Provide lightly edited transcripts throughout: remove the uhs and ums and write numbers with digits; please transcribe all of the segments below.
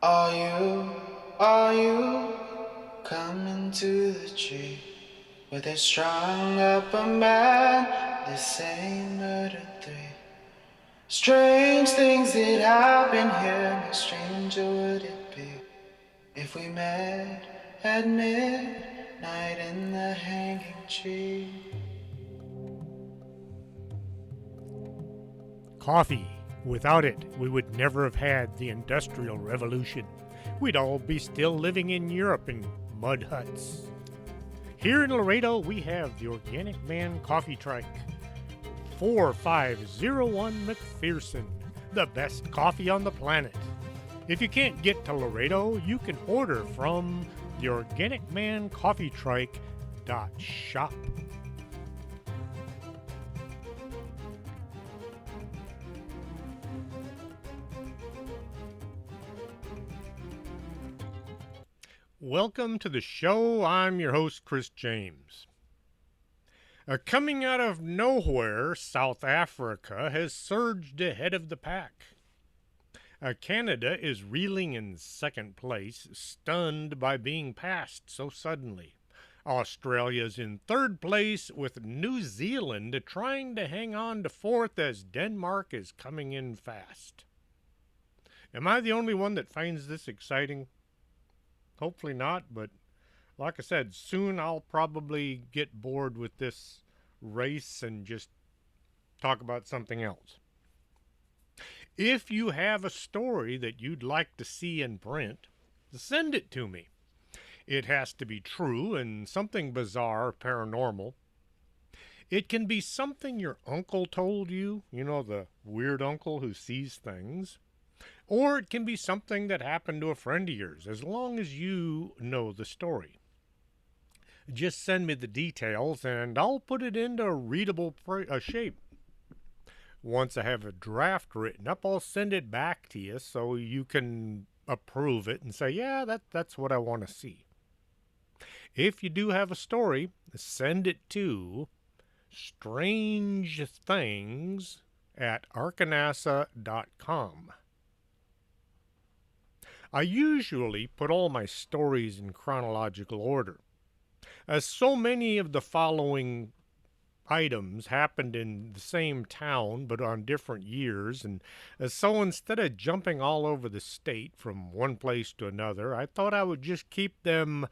Are you coming to the tree where they strung up a man? They say murder three. Strange things that happen here. No stranger would it be if we met at midnight in the hanging tree. Coffee. Without it, we would never have had the Industrial Revolution. We'd all be still living in Europe in mud huts. Here in Laredo, we have the Organic Man Coffee Trike. 4501 McPherson, the best coffee on the planet. If you can't get to Laredo, you can order from the Organic Man Coffee Trike.shop. Welcome to the show. I'm your host, Chris James. Coming out of nowhere, South Africa has surged ahead of the pack. Canada is reeling in second place, stunned by being passed so suddenly. Australia's in third place, with New Zealand trying to hang on to fourth as Denmark is coming in fast. Am I the only one that finds this exciting? Hopefully not, but like I said, soon I'll probably get bored with this race and just talk about something else. If you have a story that you'd like to see in print, send it to me. It has to be true and something bizarre, paranormal. It can be something your uncle told you, the weird uncle who sees things. Or it can be something that happened to a friend of yours, as long as you know the story. Just send me the details and I'll put it into readable shape. Once I have a draft written up, I'll send it back to you so you can approve it and say, yeah, that's what I want to see. If you do have a story, send it to strangethings@arkanasa.com. I usually put all my stories in chronological order, as so many of the following items happened in the same town but on different years, and so instead of jumping all over the state from one place to another, I thought I would just keep them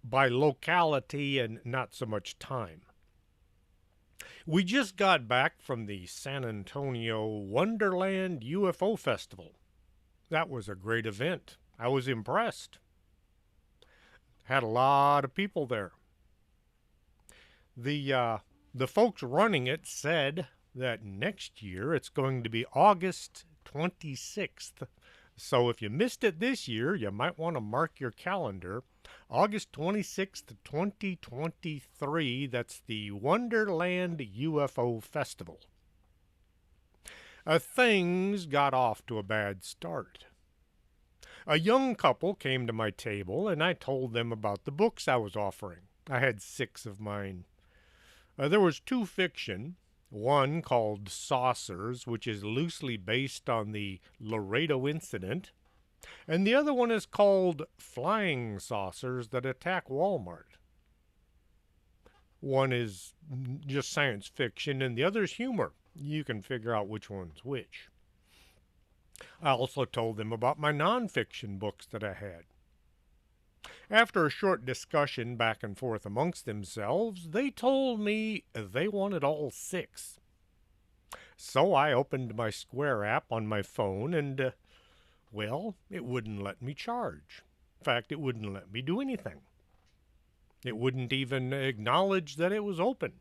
by locality and not so much time. We just got back from the San Antonio Wonderland UFO Festival. That was a great event. I was impressed. Had a lot of people there. The folks running it said that next year it's going to be August 26th. So if you missed it this year, you might want to mark your calendar. August 26th, 2023, that's the Wonderland UFO Festival. Things got off to a bad start. A young couple came to my table and I told them about the books I was offering. I had 6 of mine. There was 2 fiction, one called Saucers, which is loosely based on the Laredo incident, and the other one is called Flying Saucers That Attack Walmart. One is just science fiction and the other is humor. You can figure out which one's which. I also told them about my nonfiction books that I had. After a short discussion back and forth amongst themselves, they told me they wanted all 6. So I opened my Square app on my phone and, it wouldn't let me charge. In fact, it wouldn't let me do anything. It wouldn't even acknowledge that it was open.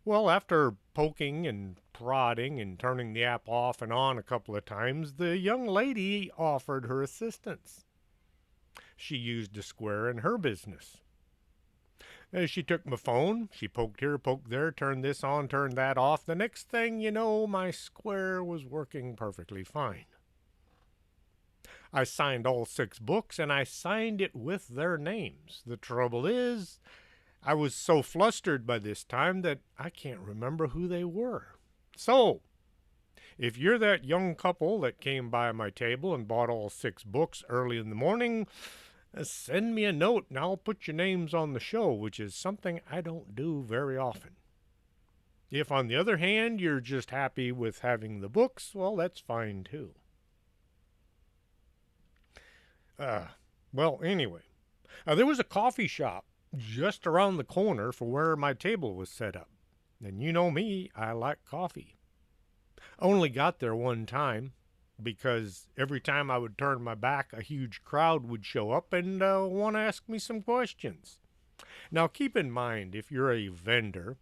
Well, after poking and prodding and turning the app off and on a couple of times, the young lady offered her assistance. She used a Square in her business. As she took my phone, she poked here, poked there, turned this on, turned that off. The next thing you know, my Square was working perfectly fine. I signed all 6 books, and I signed it with their names. The trouble is, I was so flustered by this time that I can't remember who they were. So, If you're that young couple that came by my table and bought all 6 books early in the morning, send me a note and I'll put your names on the show, which is something I don't do very often. If, on the other hand, you're just happy with having the books, well, that's fine too. Well, anyway, there was a coffee shop just around the corner from where my table was set up. And you know me, I like coffee. Only got there one time because every time I would turn my back, a huge crowd would show up and want to ask me some questions. Now, keep in mind, if you're a vendor,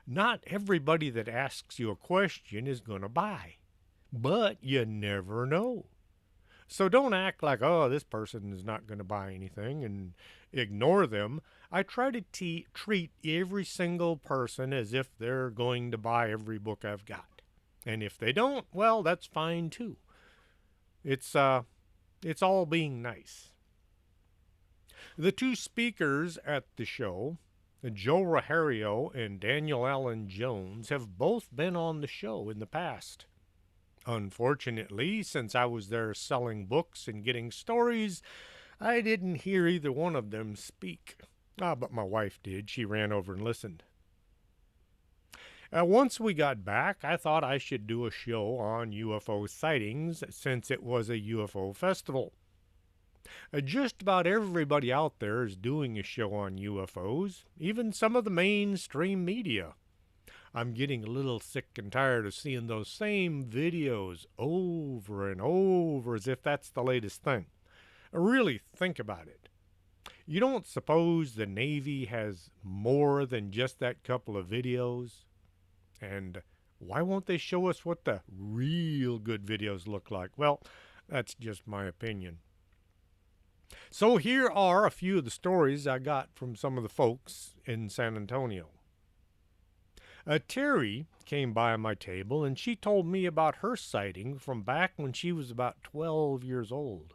not everybody that asks you a question is going to buy. But you never know. So don't act like, oh, this person is not going to buy anything and ignore them. I try to treat every single person as if they're going to buy every book I've got. And if they don't, well, that's fine too. It's all being nice. The 2 speakers at the show, Joe Rogerio and Daniel Allen Jones, have both been on the show in the past. Unfortunately, since I was there selling books and getting stories, I didn't hear either one of them speak. But my wife did. She ran over and listened. Once we got back, I thought I should do a show on UFO sightings since it was a UFO festival. Just about everybody out there is doing a show on UFOs, even some of the mainstream media. I'm getting a little sick and tired of seeing those same videos over and over as if that's the latest thing. Really think about it. You don't suppose the Navy has more than just that couple of videos? And why won't they show us what the real good videos look like? Well, that's just my opinion. So here are a few of the stories I got from some of the folks in San Antonio. Terry came by my table and she told me about her sighting from back when she was about 12 years old.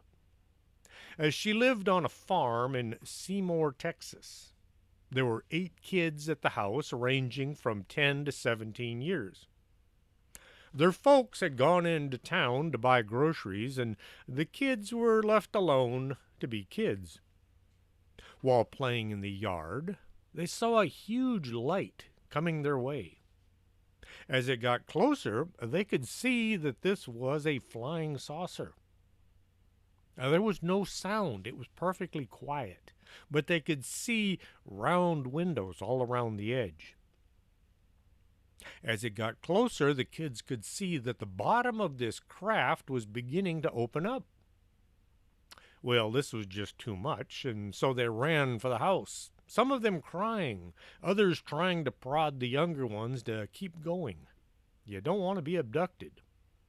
She lived on a farm in Seymour, Texas. There were 8 kids at the house, ranging from 10 to 17 years. Their folks had gone into town to buy groceries, and the kids were left alone to be kids. While playing in the yard, they saw a huge light coming their way. As it got closer, they could see that this was a flying saucer. There was no sound. It was perfectly quiet, but they could see round windows all around the edge. As it got closer, the kids could see that the bottom of this craft was beginning to open up. Well, this was just too much, and so they ran for the house, some of them crying, others trying to prod the younger ones to keep going. You don't want to be abducted.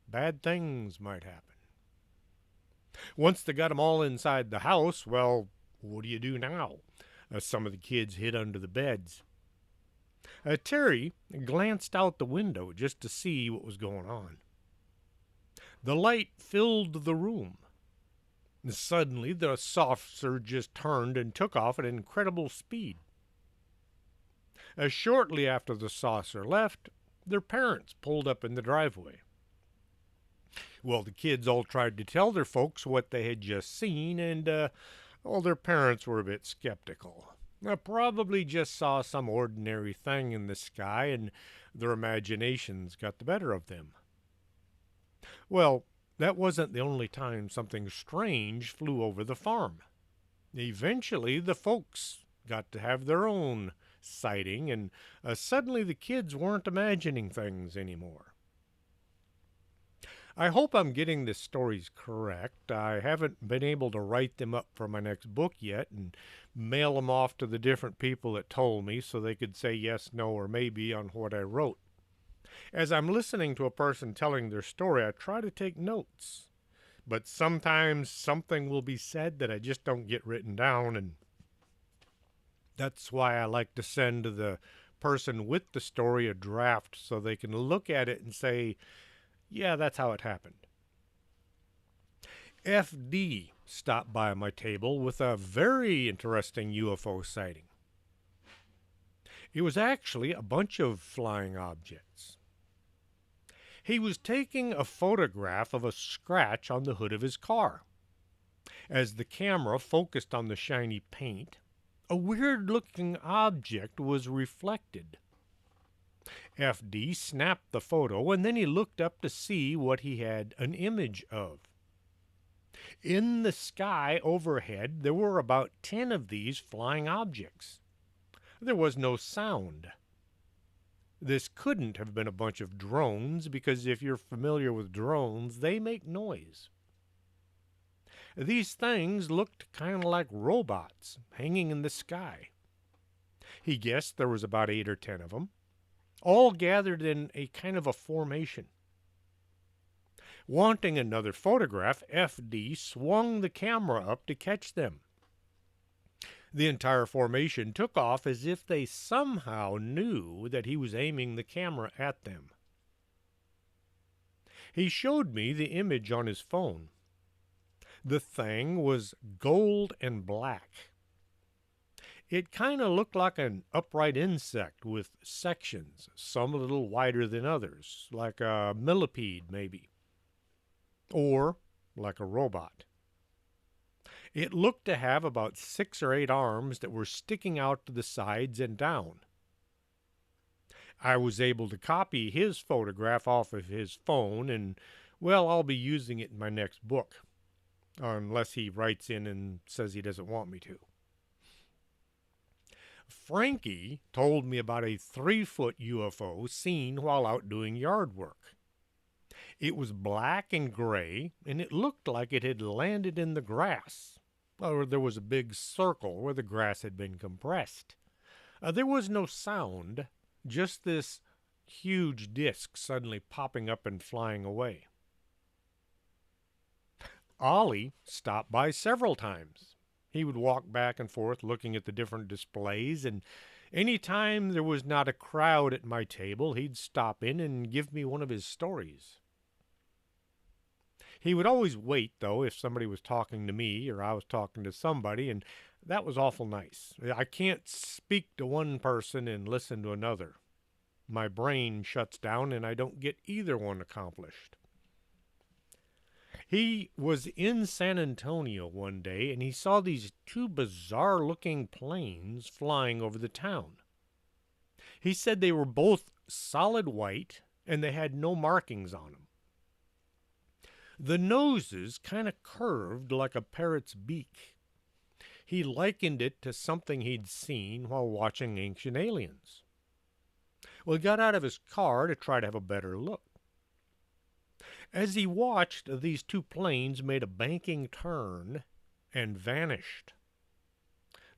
Bad things might happen. Once they got them all inside the house, well, what do you do now? Some of the kids hid under the beds. Terry glanced out the window just to see what was going on. The light filled the room. Suddenly, the saucer just turned and took off at incredible speed. Shortly after the saucer left, their parents pulled up in the driveway. Well, the kids all tried to tell their folks what they had just seen, and all their parents were a bit skeptical. Probably just saw some ordinary thing in the sky, and their imaginations got the better of them. Well, that wasn't the only time something strange flew over the farm. Eventually, the folks got to have their own sighting, and suddenly the kids weren't imagining things anymore. I hope I'm getting the stories correct. I haven't been able to write them up for my next book yet and mail them off to the different people that told me so they could say yes, no, or maybe on what I wrote. As I'm listening to a person telling their story, I try to take notes. But sometimes something will be said that I just don't get written down, and that's why I like to send the person with the story a draft so they can look at it and say, yeah, that's how it happened. FD stopped by my table with a very interesting UFO sighting. It was actually a bunch of flying objects. He was taking a photograph of a scratch on the hood of his car. As the camera focused on the shiny paint, a weird-looking object was reflected. FD snapped the photo, and then he looked up to see what he had an image of. In the sky overhead, there were about 10 of these flying objects. There was no sound. This couldn't have been a bunch of drones, because if you're familiar with drones, they make noise. These things looked kind of like robots hanging in the sky. He guessed there was about 8 or 10 of them, all gathered in a kind of a formation. Wanting another photograph, FD swung the camera up to catch them. The entire formation took off as if they somehow knew that he was aiming the camera at them. He showed me the image on his phone. The thing was gold and black. It kind of looked like an upright insect with sections, some a little wider than others, like a millipede maybe, or like a robot. It looked to have about 6 or 8 arms that were sticking out to the sides and down. I was able to copy his photograph off of his phone, and, well, I'll be using it in my next book, unless he writes in and says he doesn't want me to. Frankie told me about a 3-foot UFO seen while out doing yard work. It was black and gray, and it looked like it had landed in the grass, or there was a big circle where the grass had been compressed. There was no sound, just this huge disc suddenly popping up and flying away. Ollie stopped by several times. He would walk back and forth looking at the different displays, and any time there was not a crowd at my table, he'd stop in and give me one of his stories. He would always wait, though, if somebody was talking to me or I was talking to somebody, and that was awful nice. I can't speak to one person and listen to another. My brain shuts down and I don't get either one accomplished. He was in San Antonio one day, and he saw these 2 bizarre-looking planes flying over the town. He said they were both solid white, and they had no markings on them. The noses kind of curved like a parrot's beak. He likened it to something he'd seen while watching Ancient Aliens. Well, he got out of his car to try to have a better look. As he watched, these 2 planes made a banking turn and vanished.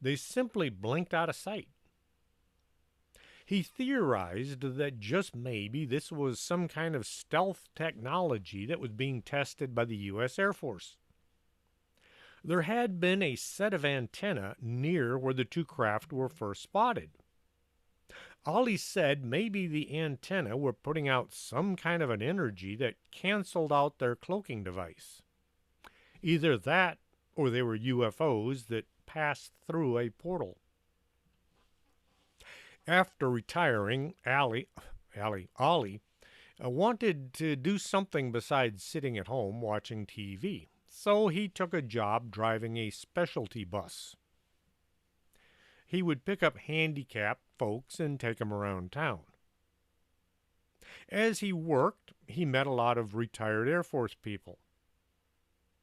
They simply blinked out of sight. He theorized that just maybe this was some kind of stealth technology that was being tested by the U.S. Air Force. There had been a set of antennae near where the 2 craft were first spotted. Ollie said maybe the antennae were putting out some kind of an energy that canceled out their cloaking device. Either that, or they were UFOs that passed through a portal. After retiring, Ollie wanted to do something besides sitting at home watching TV, so he took a job driving a specialty bus. He would pick up handicapped folks and take them around town. As he worked, he met a lot of retired Air Force people.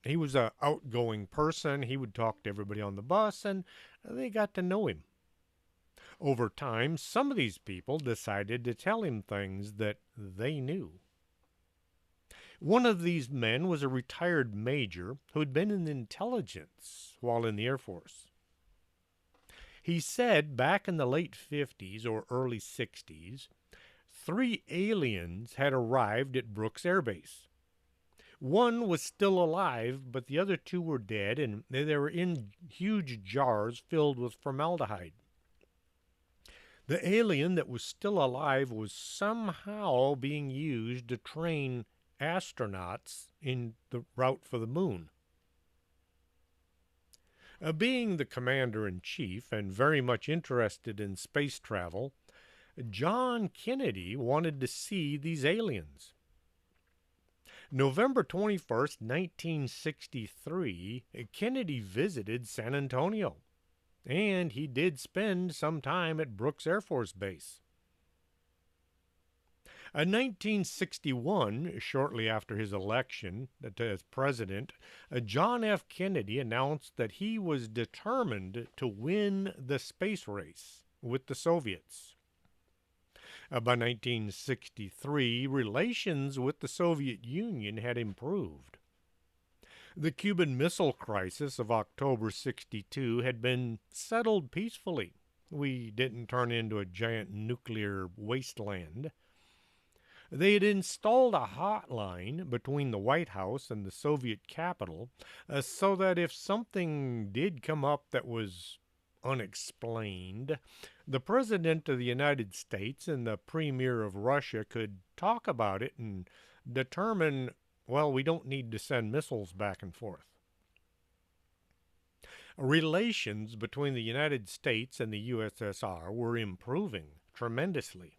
He was an outgoing person. He would talk to everybody on the bus, and they got to know him. Over time, some of these people decided to tell him things that they knew. One of these men was a retired major who had been in intelligence while in the Air Force. He said back in the late 50s or early 60s, 3 aliens had arrived at Brooks Air Base. One was still alive, but the other 2 were dead, and they were in huge jars filled with formaldehyde. The alien that was still alive was somehow being used to train astronauts in the route for the moon. Being the commander-in-chief and very much interested in space travel, John Kennedy wanted to see these aliens. November 21st, 1963, Kennedy visited San Antonio, and he did spend some time at Brooks Air Force Base. In 1961, shortly after his election as president, John F. Kennedy announced that he was determined to win the space race with the Soviets. By 1963, relations with the Soviet Union had improved. The Cuban Missile Crisis of October 62 had been settled peacefully. We didn't turn into a giant nuclear wasteland. They had installed a hotline between the White House and the Soviet capital so that if something did come up that was unexplained, the President of the United States and the Premier of Russia could talk about it and determine, well, we don't need to send missiles back and forth. Relations between the United States and the USSR were improving tremendously.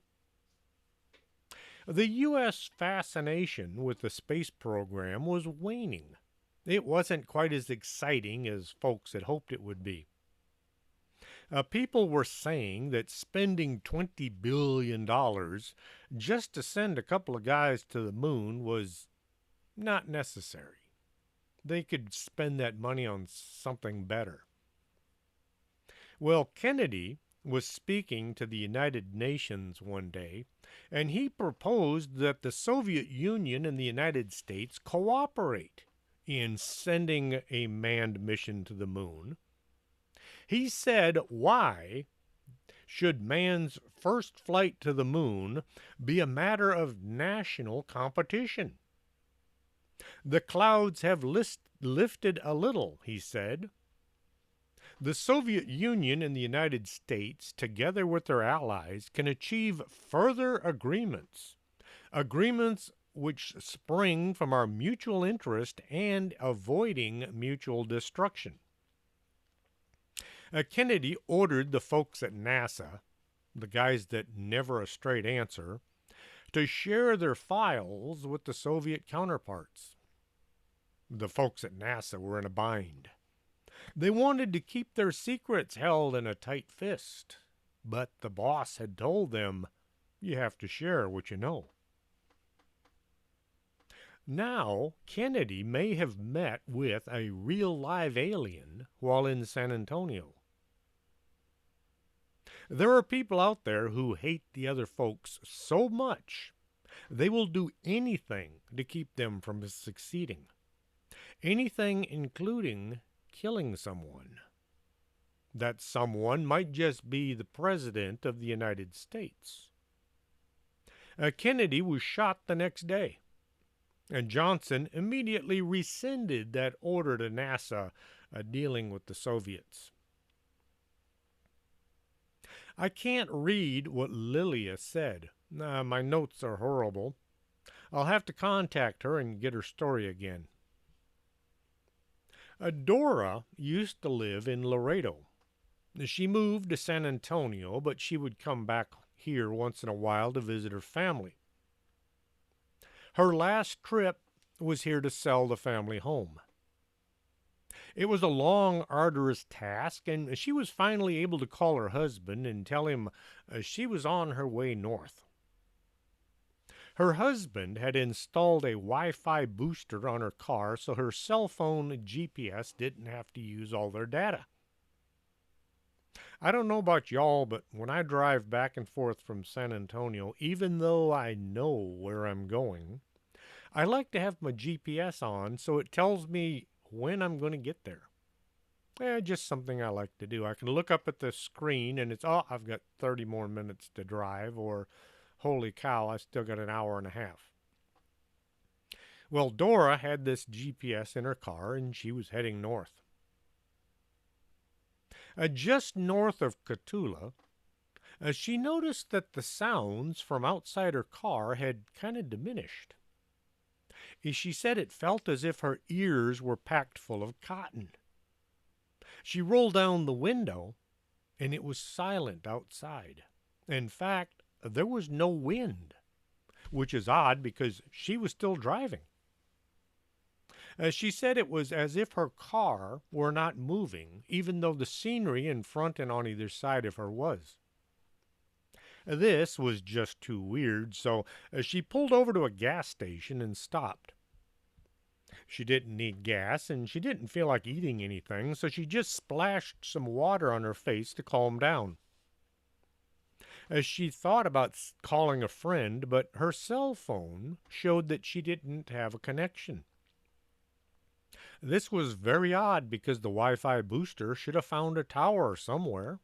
The U.S. fascination with the space program was waning. It wasn't quite as exciting as folks had hoped it would be. People were saying that spending $20 billion just to send a couple of guys to the moon was not necessary. They could spend that money on something better. Well, Kennedy was speaking to the United Nations one day, and he proposed that the Soviet Union and the United States cooperate in sending a manned mission to the moon. He said, why should man's first flight to the moon be a matter of national competition? The clouds have lifted a little, he said. The Soviet Union and the United States, together with their allies, can achieve further agreements which spring from our mutual interest and avoiding mutual destruction. Kennedy ordered the folks at NASA, the guys that never a straight answer, to share their files with the Soviet counterparts. The folks at NASA were in a bind. They wanted to keep their secrets held in a tight fist, but the boss had told them, you have to share what you know. Now, Kennedy may have met with a real live alien while in San Antonio. There are people out there who hate the other folks so much, they will do anything to keep them from succeeding. Anything including killing someone. That someone might just be the President of the United States. Kennedy was shot the next day, and Johnson immediately rescinded that order to NASA dealing with the Soviets. I can't read what Lilia said. My notes are horrible. I'll have to contact her and get her story again. Dora used to live in Laredo. She moved to San Antonio, but she would come back here once in a while to visit her family. Her last trip was here to sell the family home. It was a long, arduous task, and she was finally able to call her husband and tell him she was on her way north. Her husband had installed a Wi-Fi booster on her car so her cell phone GPS didn't have to use all their data. I don't know about y'all, but when I drive back and forth from San Antonio, even though I know where I'm going, I like to have my GPS on so it tells me when I'm going to get there. Just something I like to do. I can look up at the screen and it's, I've got 30 more minutes to drive, or holy cow, I still got an hour and a half. Well, Dora had this GPS in her car and she was heading north. Just north of Cotulla, she noticed that the sounds from outside her car had kind of diminished. She said it felt as if her ears were packed full of cotton. She rolled down the window, and it was silent outside. In fact, there was no wind, which is odd because she was still driving. She said it was as if her car were not moving, even though the scenery in front and on either side of her was. This was just too weird, so she pulled over to a gas station and stopped. She didn't need gas and she didn't feel like eating anything, so she just splashed some water on her face to calm down. As she thought about calling a friend, but her cell phone showed that she didn't have a connection. This was very odd because the Wi-Fi booster should have found a tower somewhere.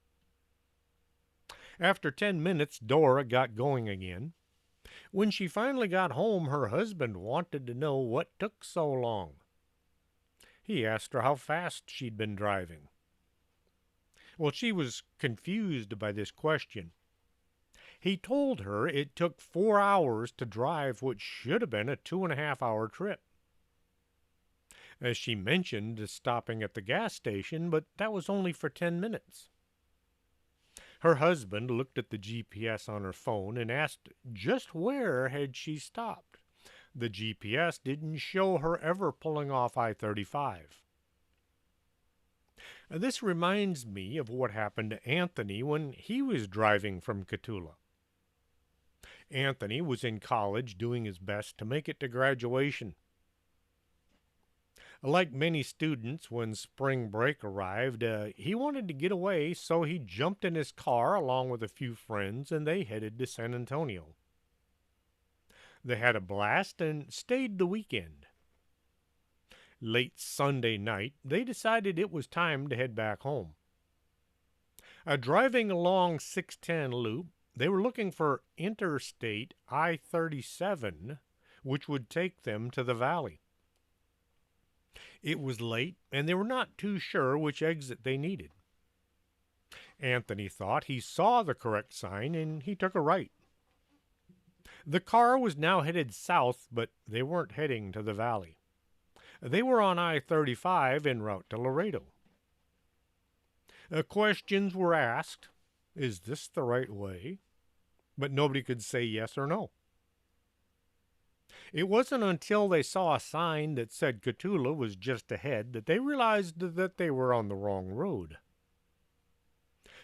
After 10 minutes, Dora got going again. When she finally got home, her husband wanted to know what took so long. He asked her how fast she'd been driving. Well, she was confused by this question. He told her it took 4 hours to drive what should have been a 2.5-hour trip. As she mentioned stopping at the gas station, but that was only for 10 minutes. Her husband looked at the GPS on her phone and asked just where had she stopped. The GPS didn't show her ever pulling off I-35. This reminds me of what happened to Anthony when he was driving from Cotulla. Anthony was in college doing his best to make it to graduation. Like many students, when spring break arrived, he wanted to get away, so he jumped in his car along with a few friends and they headed to San Antonio. They had a blast and stayed the weekend. Late Sunday night, they decided it was time to head back home. Driving along 610 Loop, they were looking for Interstate I-37, which would take them to the valley. It was late, and they were not too sure which exit they needed. Anthony thought he saw the correct sign, and he took a right. The car was now headed south, but they weren't heading to the valley. They were on I-35 en route to Laredo. Questions were asked. Is this the right way? But nobody could say yes or no. It wasn't until they saw a sign that said Cotulla was just ahead that they realized that they were on the wrong road.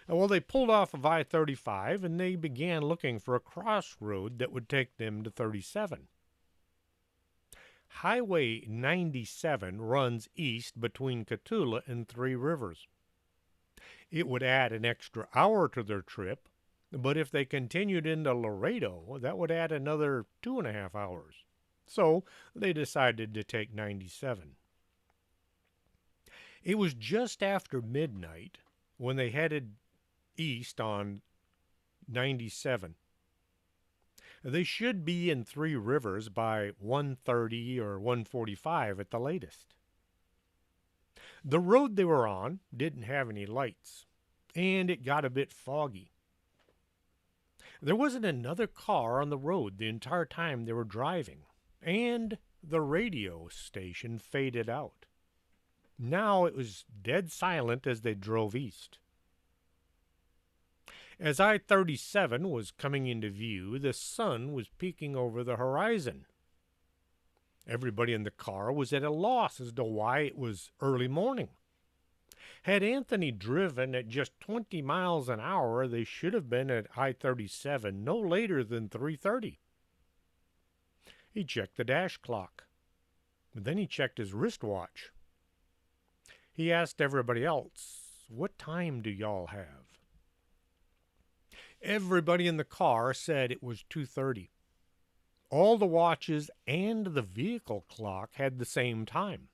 Well, they pulled off of I-35 and they began looking for a crossroad that would take them to 37. Highway 97 runs east between Cotulla and Three Rivers. It would add an extra hour to their trip, but if they continued into Laredo, that would add another 2.5 hours. So they decided to take 97. It was just after midnight when they headed east on 97. They should be in Three Rivers by 1:30 or 1:45 at the latest. The road they were on didn't have any lights, and it got a bit foggy. There wasn't another car on the road the entire time they were driving, and the radio station faded out. Now it was dead silent as they drove east. As I-37 was coming into view, the sun was peeking over the horizon. Everybody in the car was at a loss as to why it was early morning. Had Anthony driven at just 20 miles an hour, they should have been at I-37 no later than 3:30. He checked the dash clock. But then he checked his wristwatch. He asked everybody else, "What time do y'all have?" Everybody in the car said it was 2:30. All the watches and the vehicle clock had the same time.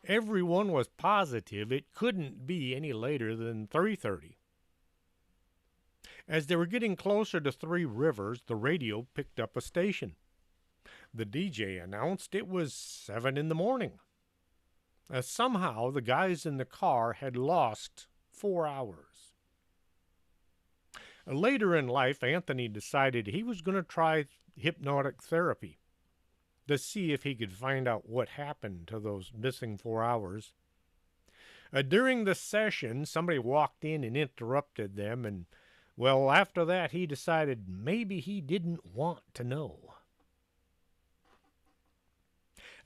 Everyone was positive it couldn't be any later than 3:30. As they were getting closer to Three Rivers, the radio picked up a station. The DJ announced it was 7 in the morning. Somehow, the guys in the car had lost 4 hours. Later in life, Anthony decided he was going to try hypnotic therapy to see if he could find out what happened to those missing 4 hours. During the session, somebody walked in and interrupted them, and, well, after that, he decided maybe he didn't want to know.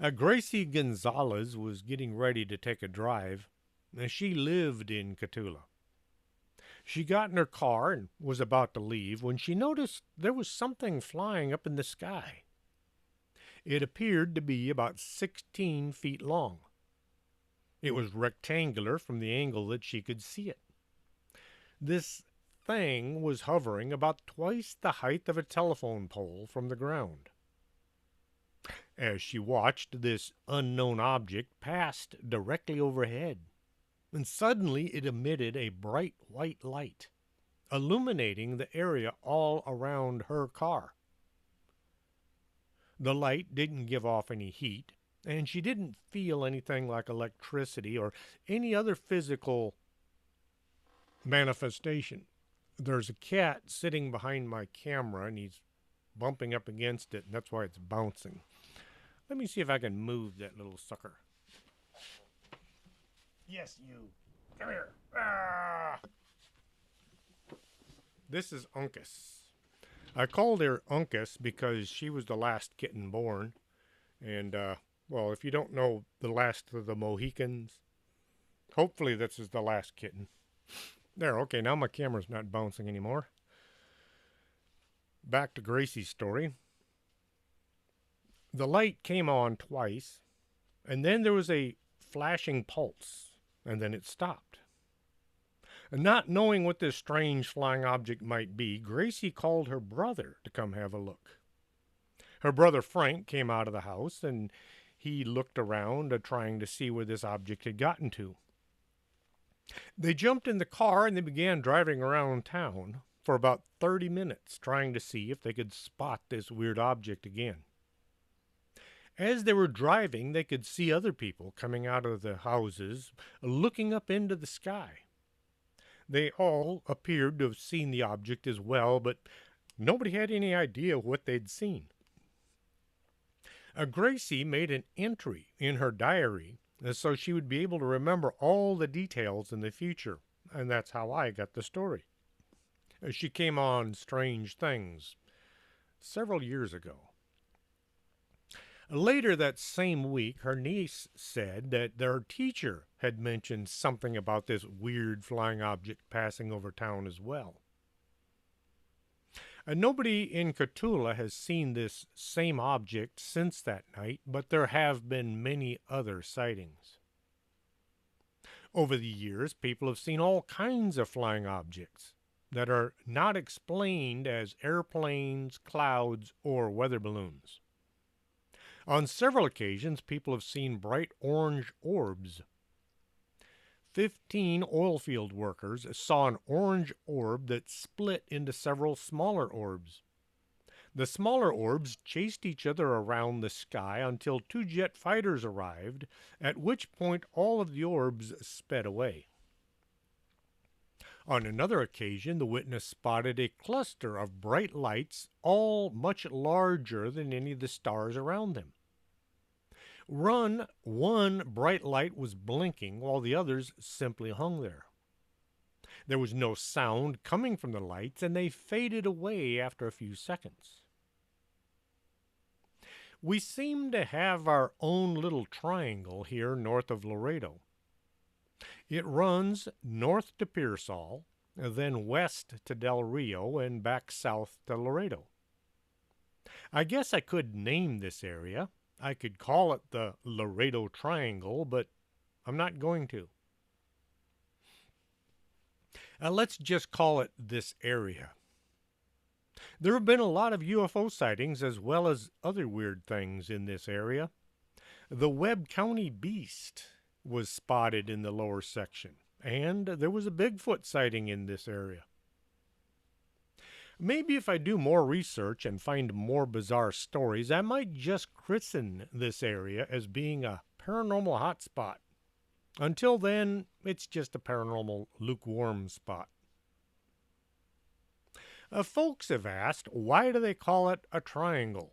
Gracie Gonzalez was getting ready to take a drive. She lived in Catula. She got in her car and was about to leave when she noticed there was something flying up in the sky. It appeared to be about 16 feet long. It was rectangular from the angle that she could see it. This thing was hovering about twice the height of a telephone pole from the ground. As she watched, this unknown object passed directly overhead, and suddenly it emitted a bright white light, illuminating the area all around her car. The light didn't give off any heat, and she didn't feel anything like electricity or any other physical manifestation. There's a cat sitting behind my camera, and he's bumping up against it, and that's why it's bouncing. Let me see if I can move that little sucker. Yes, you. Come here. Ah! This is Uncas. I called her Uncas because she was the last kitten born. And, well, if you don't know the last of the Mohicans, hopefully this is the last kitten. There, okay, now my camera's not bouncing anymore. Back to Gracie's story. The light came on twice, and then there was a flashing pulse, and then it stopped. And not knowing what this strange flying object might be, Gracie called her brother to come have a look. Her brother Frank came out of the house, and he looked around, trying to see where this object had gotten to. They jumped in the car, and they began driving around town for about 30 minutes, trying to see if they could spot this weird object again. As they were driving, they could see other people coming out of the houses, looking up into the sky. They all appeared to have seen the object as well, but nobody had any idea what they'd seen. Gracie made an entry in her diary so she would be able to remember all the details in the future, and that's how I got the story. She came on Strange Things several years ago. Later that same week, her niece said that their teacher had mentioned something about this weird flying object passing over town as well. Nobody in Catula has seen this same object since that night, but there have been many other sightings. Over the years, people have seen all kinds of flying objects that are not explained as airplanes, clouds, or weather balloons. On several occasions, people have seen bright orange orbs. 15 oil field workers saw an orange orb that split into several smaller orbs. The smaller orbs chased each other around the sky until 2 jet fighters arrived, at which point all of the orbs sped away. On another occasion, the witness spotted a cluster of bright lights, all much larger than any of the stars around them. One bright light was blinking while the others simply hung there. There was no sound coming from the lights, and they faded away after a few seconds. We seem to have our own little triangle here north of Laredo. It runs north to Pearsall, then west to Del Rio, and back south to Laredo. I guess I could name this area. I could call it the Laredo Triangle, but I'm not going to. Let's just call it this area. There have been a lot of UFO sightings as well as other weird things in this area. The Webb County Beast was spotted in the lower section, and there was a Bigfoot sighting in this area. Maybe if I do more research and find more bizarre stories, I might just christen this area as being a paranormal hotspot. Until then, it's just a paranormal lukewarm spot. Folks have asked, why do they call it a triangle?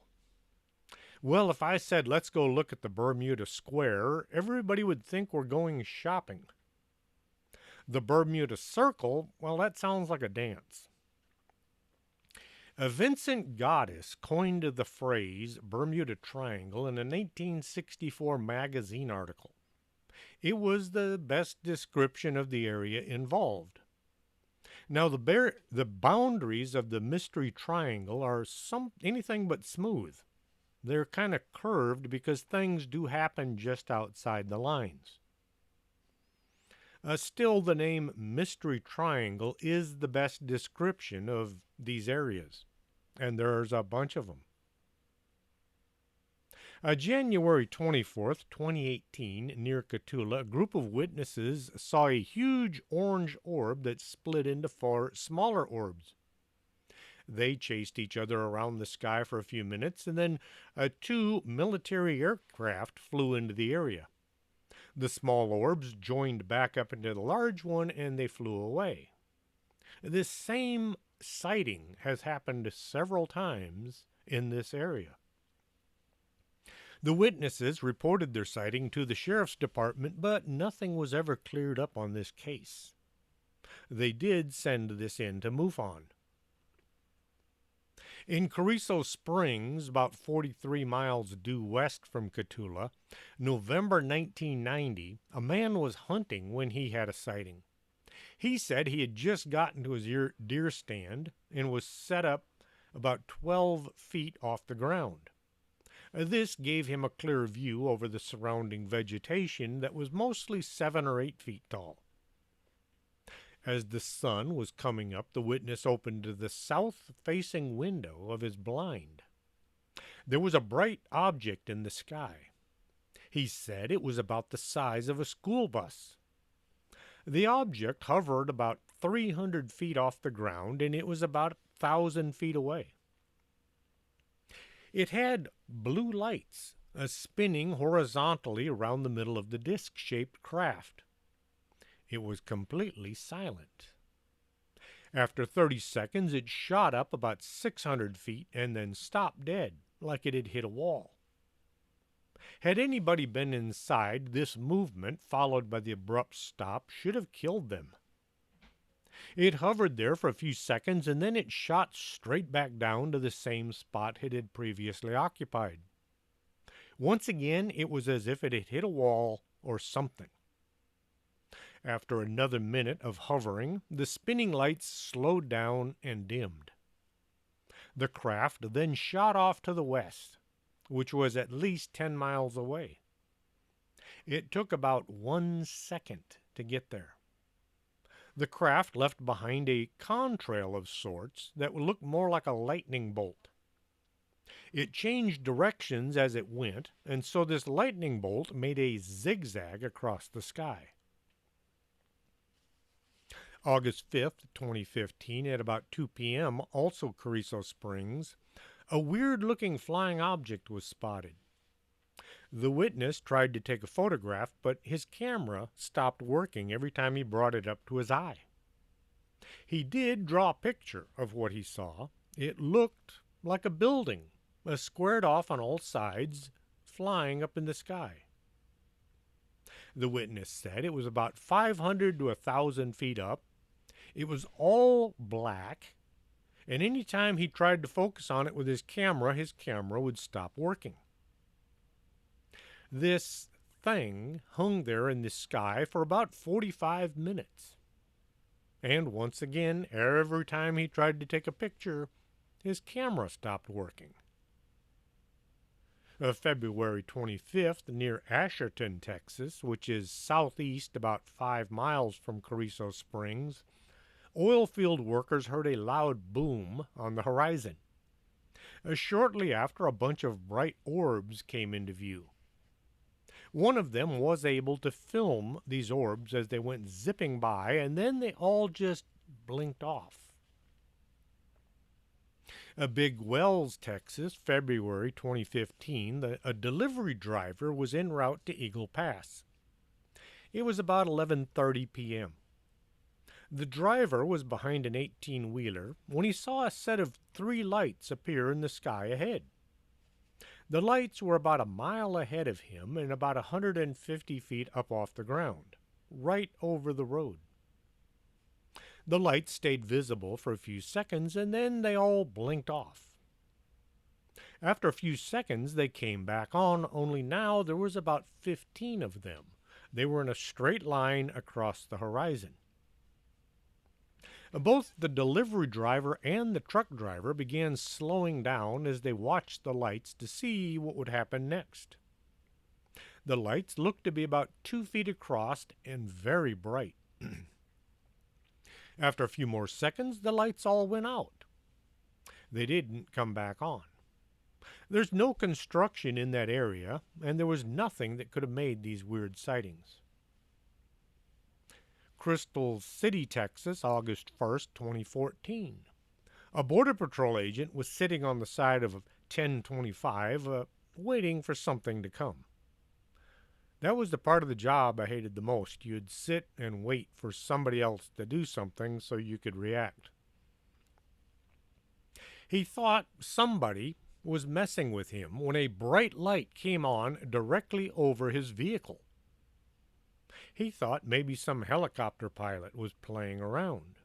Well, if I said, let's go look at the Bermuda Square, everybody would think we're going shopping. The Bermuda Circle, well, that sounds like a dance. A Vincent Goddess coined the phrase Bermuda Triangle in a 1964 magazine article. It was the best description of the area involved. Now, the boundaries of the Mystery Triangle are anything but smooth. They're kind of curved because things do happen just outside the lines. Still, the name Mystery Triangle is the best description of these areas, and there's a bunch of them. January 24th, 2018, near Cotulla, a group of witnesses saw a huge orange orb that split into four smaller orbs. They chased each other around the sky for a few minutes, and then two military aircraft flew into the area. The small orbs joined back up into the large one, and they flew away. This same sighting has happened several times in this area. The witnesses reported their sighting to the sheriff's department, but nothing was ever cleared up on this case. They did send this in to MUFON. In Carrizo Springs, about 43 miles due west from Cotulla, November 1990, a man was hunting when he had a sighting. He said he had just gotten to his deer stand and was set up about 12 feet off the ground. This gave him a clear view over the surrounding vegetation that was mostly 7 or 8 feet tall. As the sun was coming up, the witness opened the south-facing window of his blind. There was a bright object in the sky. He said it was about the size of a school bus. The object hovered about 300 feet off the ground, and it was about 1,000 feet away. It had blue lights spinning horizontally around the middle of the disc-shaped craft. It was completely silent. After 30 seconds, it shot up about 600 feet and then stopped dead, like it had hit a wall. Had anybody been inside, this movement, followed by the abrupt stop, should have killed them. It hovered there for a few seconds, and then it shot straight back down to the same spot it had previously occupied. Once again, it was as if it had hit a wall or something. After another minute of hovering, the spinning lights slowed down and dimmed. The craft then shot off to the west, which was at least 10 miles away. It took about 1 second to get there. The craft left behind a contrail of sorts that looked more like a lightning bolt. It changed directions as it went, and so this lightning bolt made a zigzag across the sky. August 5th, 2015, at about 2 p.m., also Carrizo Springs, a weird-looking flying object was spotted. The witness tried to take a photograph, but his camera stopped working every time he brought it up to his eye. He did draw a picture of what he saw. It looked like a building, squared off on all sides, flying up in the sky. The witness said it was about 500 to 1,000 feet up. It was all black, and any time he tried to focus on it with his camera would stop working. This thing hung there in the sky for about 45 minutes. And once again, every time he tried to take a picture, his camera stopped working. February 25th, near Asherton, Texas, which is southeast about 5 miles from Carrizo Springs, oil field workers heard a loud boom on the horizon. Shortly after, a bunch of bright orbs came into view. One of them was able to film these orbs as they went zipping by, and then they all just blinked off. Big Wells, Texas, February 2015, a delivery driver was en route to Eagle Pass. It was about 11:30 p.m. The driver was behind an 18-wheeler when he saw a set of 3 lights appear in the sky ahead. The lights were about a mile ahead of him and about 150 feet up off the ground, right over the road. The lights stayed visible for a few seconds and then they all blinked off. After a few seconds, they came back on, only now there was about 15 of them. They were in a straight line across the horizon. Both the delivery driver and the truck driver began slowing down as they watched the lights to see what would happen next. The lights looked to be about 2 feet across and very bright. After a few more seconds, the lights all went out. They didn't come back on. There's no construction in that area, and there was nothing that could have made these weird sightings. Crystal City, Texas, August 1st, 2014. A Border Patrol agent was sitting on the side of 1025, waiting for something to come. That was the part of the job I hated the most. You'd sit and wait for somebody else to do something so you could react. He thought somebody was messing with him when a bright light came on directly over his vehicle. He thought maybe some helicopter pilot was playing around.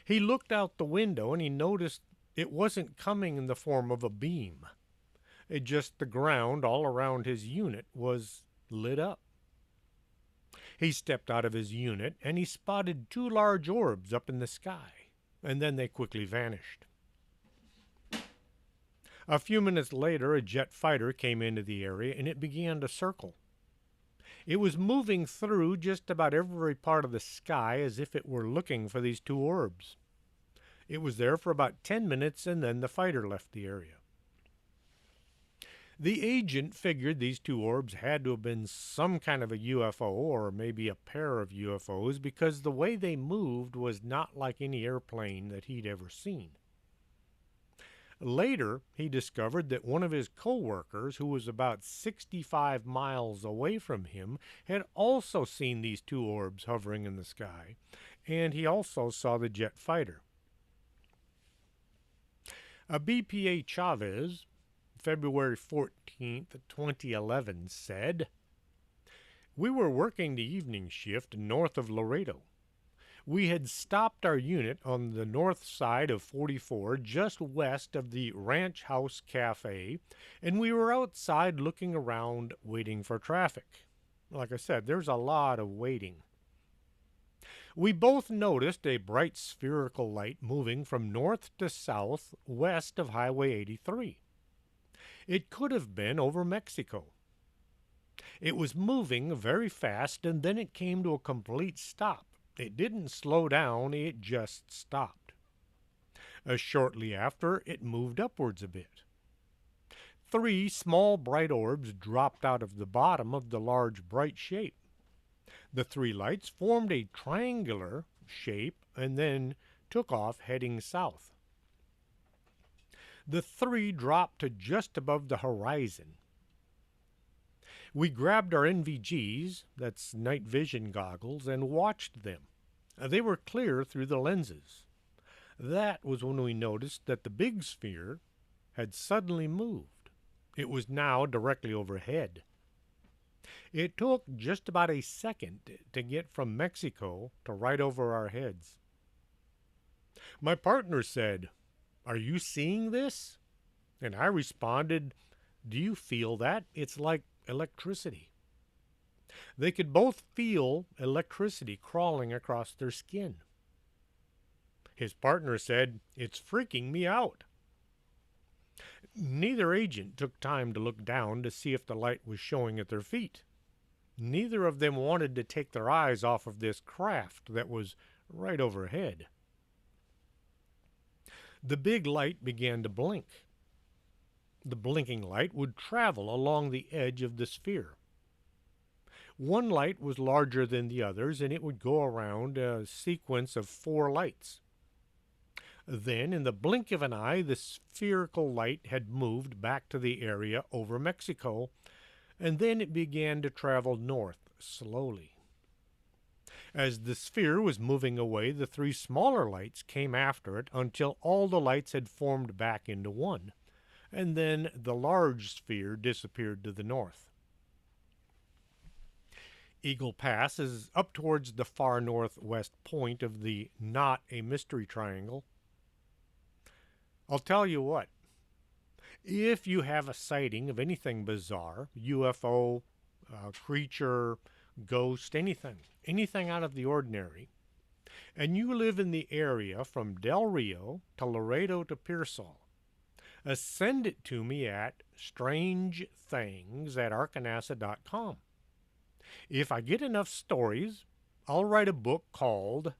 He looked out the window and he noticed it wasn't coming in the form of a beam. Just the ground all around his unit was lit up. He stepped out of his unit and he spotted 2 large orbs up in the sky, and then they quickly vanished. A few minutes later, a jet fighter came into the area and it began to circle. It was moving through just about every part of the sky as if it were looking for these 2 orbs. It was there for about 10 minutes and then the fighter left the area. The agent figured these 2 orbs had to have been some kind of a UFO or maybe a pair of UFOs because the way they moved was not like any airplane that he'd ever seen. Later, he discovered that one of his co-workers, who was about 65 miles away from him, had also seen these 2 orbs hovering in the sky, and he also saw the jet fighter. A BPA Chavez, February 14th, 2011, said, "We were working the evening shift north of Laredo. We had stopped our unit on the north side of 44, just west of the Ranch House Cafe, and we were outside looking around, waiting for traffic. Like I said, there's a lot of waiting. We both noticed a bright spherical light moving from north to south west of Highway 83. It could have been over Mexico. It was moving very fast, and then it came to a complete stop. It didn't slow down, it just stopped. Shortly after, it moved upwards a bit. 3 small bright orbs dropped out of the bottom of the large bright shape. The 3 lights formed a triangular shape and then took off heading south. The 3 dropped to just above the horizon. We grabbed our NVGs, that's night vision goggles, and watched them. They were clear through the lenses. That was when we noticed that the big sphere had suddenly moved. It was now directly overhead. It took just about a second to get from Mexico to right over our heads. My partner said, "Are you seeing this?" And I responded, "Do you feel that? It's like electricity." They could both feel electricity crawling across their skin. His partner said, "It's freaking me out." Neither agent took time to look down to see if the light was showing at their feet. Neither of them wanted to take their eyes off of this craft that was right overhead. The big light began to blink. The blinking light would travel along the edge of the sphere. One light was larger than the others, and it would go around a sequence of 4 lights. Then, in the blink of an eye, the spherical light had moved back to the area over Mexico, and then it began to travel north slowly. As the sphere was moving away, the 3 smaller lights came after it until all the lights had formed back into one, and then the large sphere disappeared to the north. Eagle Pass is up towards the far northwest point of the Not a Mystery Triangle. I'll tell you what, if you have a sighting of anything bizarre, UFO, creature, ghost, anything out of the ordinary, and you live in the area from Del Rio to Laredo to Pearsall, send it to me at strangethings@arkanasa.com. If I get enough stories, I'll write a book called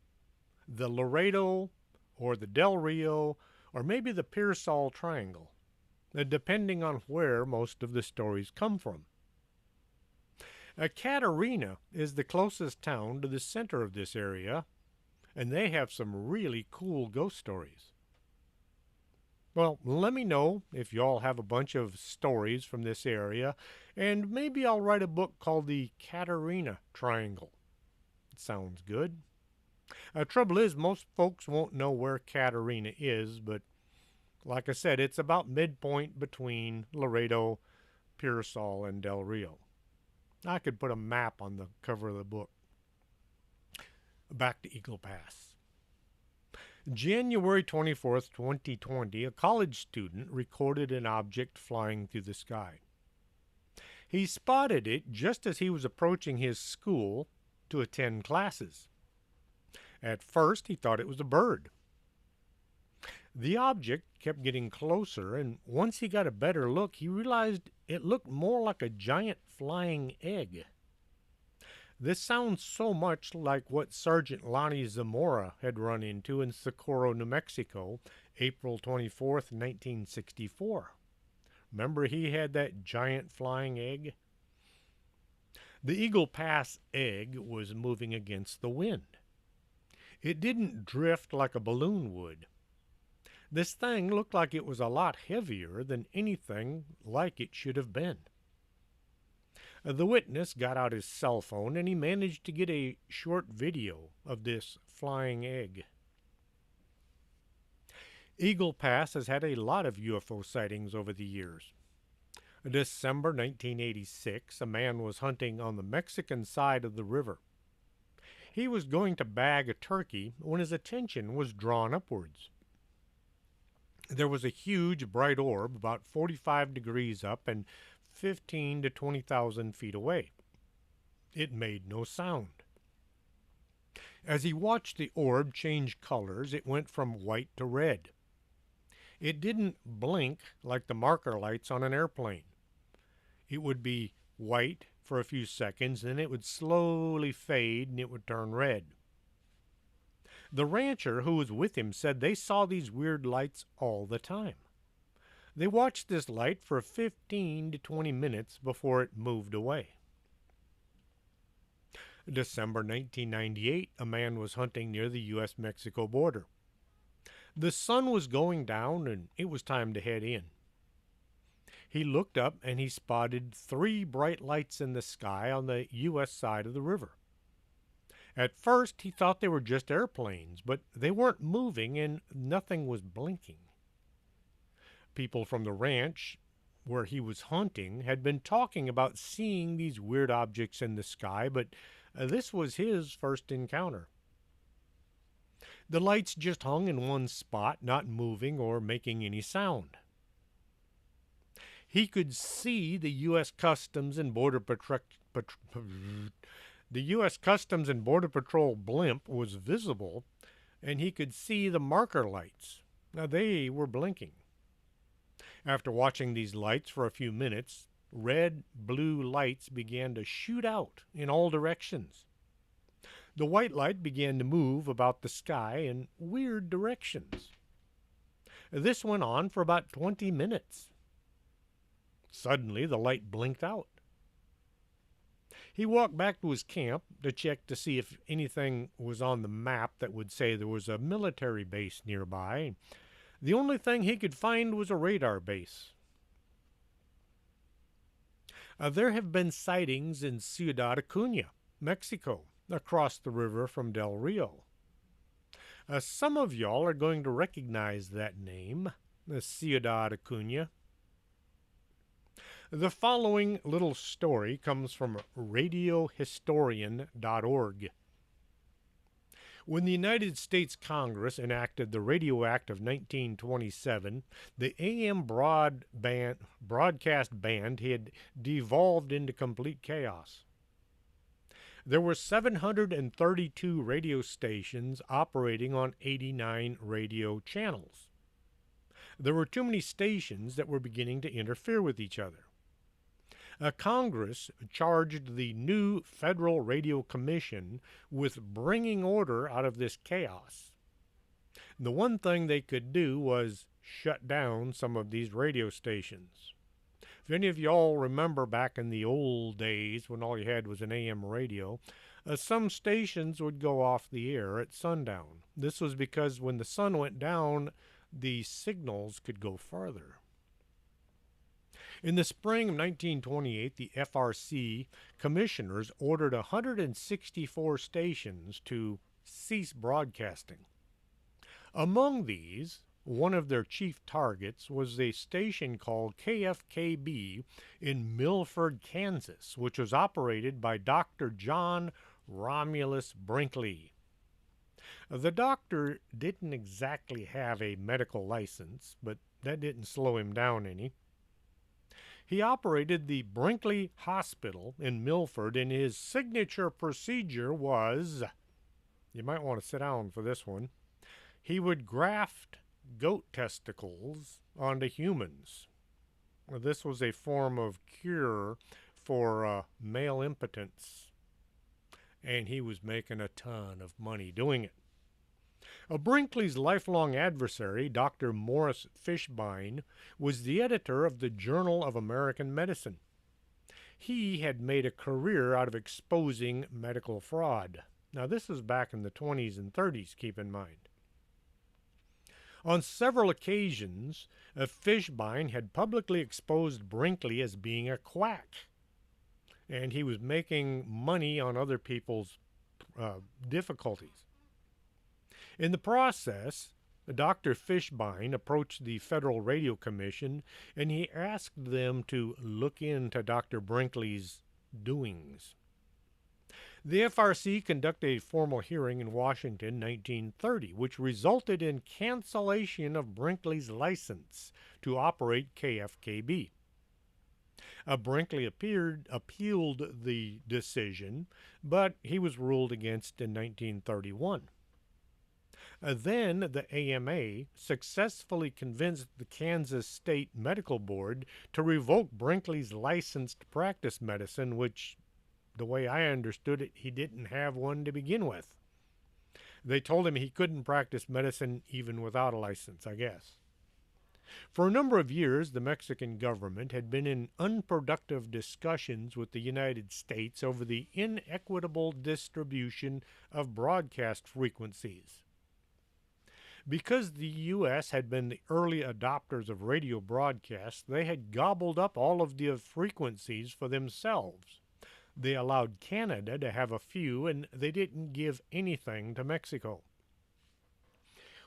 The Laredo or the Del Rio or maybe the Pearsall Triangle, depending on where most of the stories come from. Katerina is the closest town to the center of this area, and they have some really cool ghost stories. Well, let me know if y'all have a bunch of stories from this area, and maybe I'll write a book called the Katerina Triangle. It sounds good. Trouble is, most folks won't know where Katerina is, but like I said, it's about midpoint between Laredo, Pearsall, and Del Rio. I could put a map on the cover of the book. Back to Eagle Pass. January 24th, 2020, a college student recorded an object flying through the sky. He spotted it just as he was approaching his school to attend classes. At first, he thought it was a bird. The object kept getting closer, and once he got a better look, he realized it looked more like a giant flying egg. This sounds so much like what Sergeant Lonnie Zamora had run into in Socorro, New Mexico, April 24th, 1964. Remember he had that giant flying egg? The Eagle Pass egg was moving against the wind. It didn't drift like a balloon would. This thing looked like it was a lot heavier than anything like it should have been. The witness got out his cell phone and he managed to get a short video of this flying egg. Eagle Pass has had a lot of UFO sightings over the years. December 1986, a man was hunting on the Mexican side of the river. He was going to bag a turkey when his attention was drawn upwards. There was a huge bright orb about 45 degrees up and 15 to 20,000 feet away. It made no sound. As he watched the orb change colors, it went from white to red. It didn't blink like the marker lights on an airplane. It would be white for a few seconds, then it would slowly fade and it would turn red. The rancher who was with him said they saw these weird lights all the time. They watched this light for 15 to 20 minutes before it moved away. December 1998, a man was hunting near the U.S.-Mexico border. The sun was going down and it was time to head in. He looked up and he spotted 3 bright lights in the sky on the U.S. side of the river. At first, he thought they were just airplanes, but they weren't moving and nothing was blinking. People from the ranch where he was hunting had been talking about seeing these weird objects in the sky, but this was his first encounter. The lights just hung in one spot, not moving or making any sound. He could see the U.S. Customs and Border Patrol blimp was visible, and he could see the marker lights. Now they were blinking. After watching these lights for a few minutes, red, blue lights began to shoot out in all directions. The white light began to move about the sky in weird directions. This went on for about 20 minutes. Suddenly, the light blinked out. He walked back to his camp to check to see if anything was on the map that would say there was a military base nearby. The only thing he could find was a radar base. There have been sightings in Ciudad Acuña, Mexico, across the river from Del Rio. Some of y'all are going to recognize that name, Ciudad Acuña. The following little story comes from radiohistorian.org. When the United States Congress enacted the Radio Act of 1927, the AM broadcast band had devolved into complete chaos. There were 732 radio stations operating on 89 radio channels. There were too many stations that were beginning to interfere with each other. Congress charged the new Federal Radio Commission with bringing order out of this chaos. The one thing they could do was shut down some of these radio stations. If any of y'all remember back in the old days when all you had was an AM radio, some stations would go off the air at sundown. This was because when the sun went down, the signals could go farther. In the spring of 1928, the FRC commissioners ordered 164 stations to cease broadcasting. Among these, one of their chief targets was a station called KFKB in Milford, Kansas, which was operated by Dr. John Romulus Brinkley. The doctor didn't exactly have a medical license, but that didn't slow him down any. He operated the Brinkley Hospital in Milford, and his signature procedure was, you might want to sit down for this one, he would graft goat testicles onto humans. This was a form of cure for male impotence, and he was making a ton of money doing it. Brinkley's lifelong adversary, Dr. Morris Fishbein, was the editor of the Journal of American Medicine. He had made a career out of exposing medical fraud. Now, this was back in the 20s and 30s, keep in mind. On several occasions, Fishbein had publicly exposed Brinkley as being a quack, and he was making money on other people's difficulties. In the process, Dr. Fishbein approached the Federal Radio Commission and he asked them to look into Dr. Brinkley's doings. The FRC conducted a formal hearing in Washington in 1930, which resulted in cancellation of Brinkley's license to operate KFKB. Brinkley appealed the decision, but he was ruled against in 1931. Then the AMA successfully convinced the Kansas State Medical Board to revoke Brinkley's license to practice medicine, which, the way I understood it, he didn't have one to begin with. They told him he couldn't practice medicine even without a license, I guess. For a number of years, the Mexican government had been in unproductive discussions with the United States over the inequitable distribution of broadcast frequencies. Because the U.S. had been the early adopters of radio broadcasts, they had gobbled up all of the frequencies for themselves. They allowed Canada to have a few, and they didn't give anything to Mexico.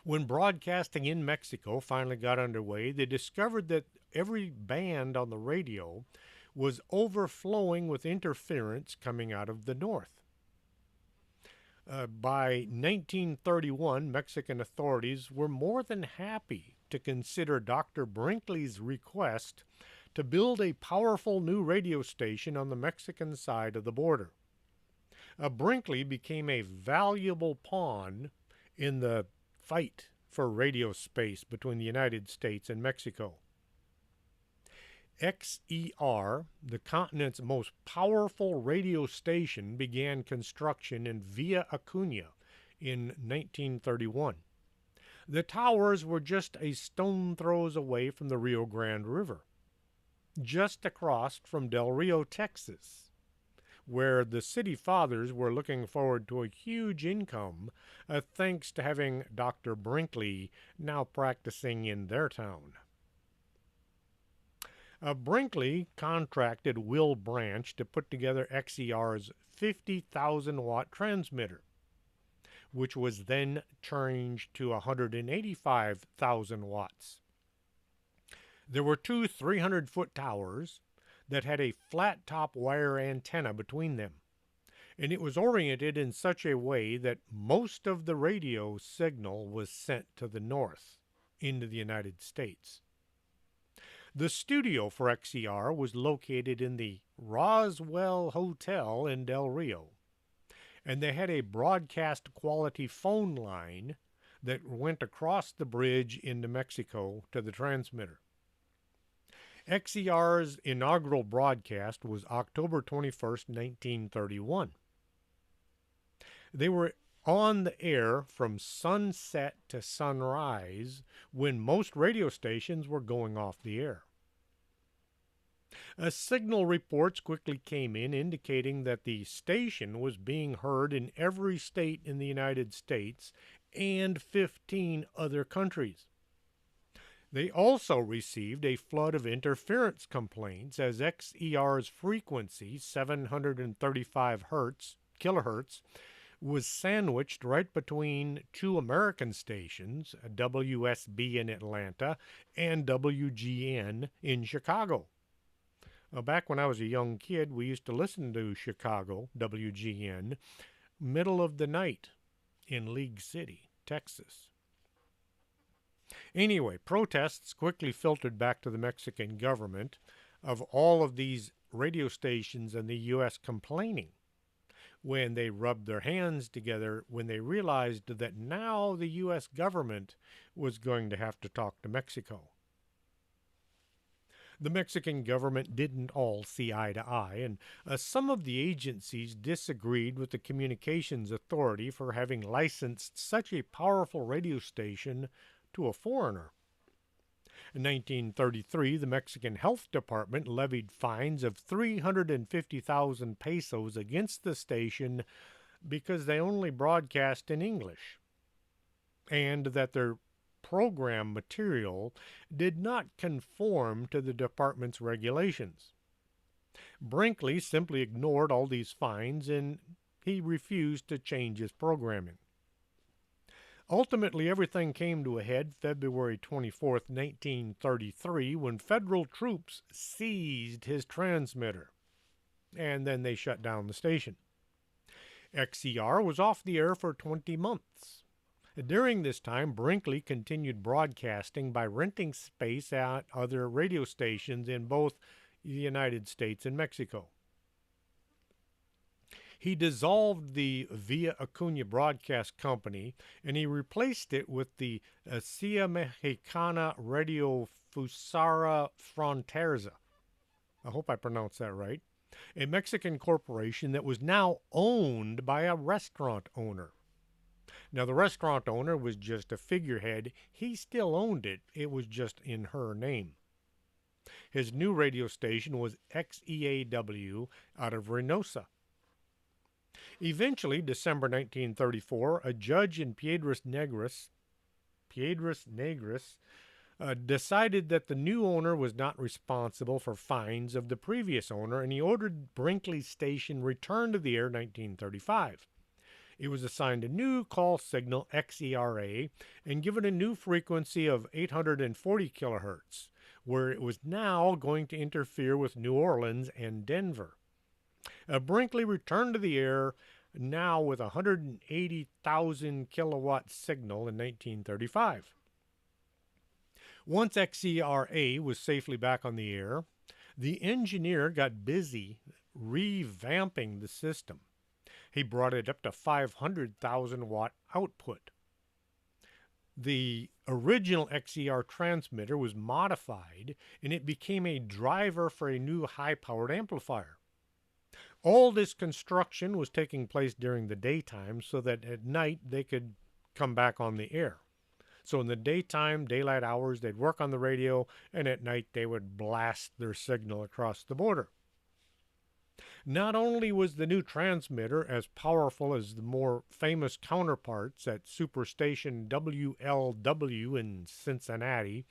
When broadcasting in Mexico finally got underway, they discovered that every band on the radio was overflowing with interference coming out of the north. By 1931, Mexican authorities were more than happy to consider Dr. Brinkley's request to build a powerful new radio station on the Mexican side of the border. Brinkley became a valuable pawn in the fight for radio space between the United States and Mexico. XER, the continent's most powerful radio station, began construction in Villa Acuña in 1931. The towers were just a stone throws away from the Rio Grande River, just across from Del Rio, Texas, where the city fathers were looking forward to a huge income thanks to having Dr. Brinkley now practicing in their town. Brinkley contracted Will Branch to put together XER's 50,000-watt transmitter, which was then changed to 185,000 watts. There were two 300-foot towers. that had a flat top wire antenna between them, and it was oriented in such a way that most of the radio signal was sent to the north into the United States. The studio for XER was located in the Roswell Hotel in Del Rio, and they had a broadcast quality phone line that went across the bridge into Mexico to the transmitter. XER's inaugural broadcast was October 21st, 1931. They were on the air from sunset to sunrise when most radio stations were going off the air. Signal reports quickly came in indicating that the station was being heard in every state in the United States and 15 other countries. They also received a flood of interference complaints as XER's frequency, 735 kilohertz, was sandwiched right between two American stations, WSB in Atlanta and WGN in Chicago. Back when I was a young kid, we used to listen to Chicago, WGN, middle of the night in League City, Texas. Anyway, protests quickly filtered back to the Mexican government of all of these radio stations in the U.S. complaining when they rubbed their hands together when they realized that now the U.S. government was going to have to talk to Mexico. The Mexican government didn't all see eye to eye, and some of the agencies disagreed with the Communications Authority for having licensed such a powerful radio station to a foreigner. In 1933, the Mexican Health Department levied fines of 350,000 pesos against the station because they only broadcast in English, and that their program material did not conform to the department's regulations. Brinkley simply ignored all these fines and he refused to change his programming. Ultimately, everything came to a head February 24, 1933, when federal troops seized his transmitter, and then they shut down the station. XER was off the air for 20 months. During this time, Brinkley continued broadcasting by renting space at other radio stations in both the United States and Mexico. He dissolved the Via Acuña Broadcast Company, and he replaced it with the Cia Mexicana Radiofusora Fronterza. I hope I pronounced that right. A Mexican corporation that was now owned by a restaurant owner. Now, the restaurant owner was just a figurehead. He still owned it. It was just in her name. His new radio station was XEAW out of Reynosa. Eventually, December 1934, a judge in Piedras Negras decided that the new owner was not responsible for fines of the previous owner, and he ordered Brinkley's station returned to the air in 1935. It was assigned a new call signal, XERA, and given a new frequency of 840 kilohertz, where it was now going to interfere with New Orleans and Denver. Brinkley returned to the air now with a 180,000 kilowatt signal in 1935. Once XERA was safely back on the air, the engineer got busy revamping the system. He brought it up to 500,000 watt output. The original XER transmitter was modified and it became a driver for a new high-powered amplifier. All this construction was taking place during the daytime so that at night they could come back on the air. So in the daytime, daylight hours, they'd work on the radio, and at night they would blast their signal across the border. Not only was the new transmitter as powerful as the more famous counterparts at Superstation WLW in Cincinnati,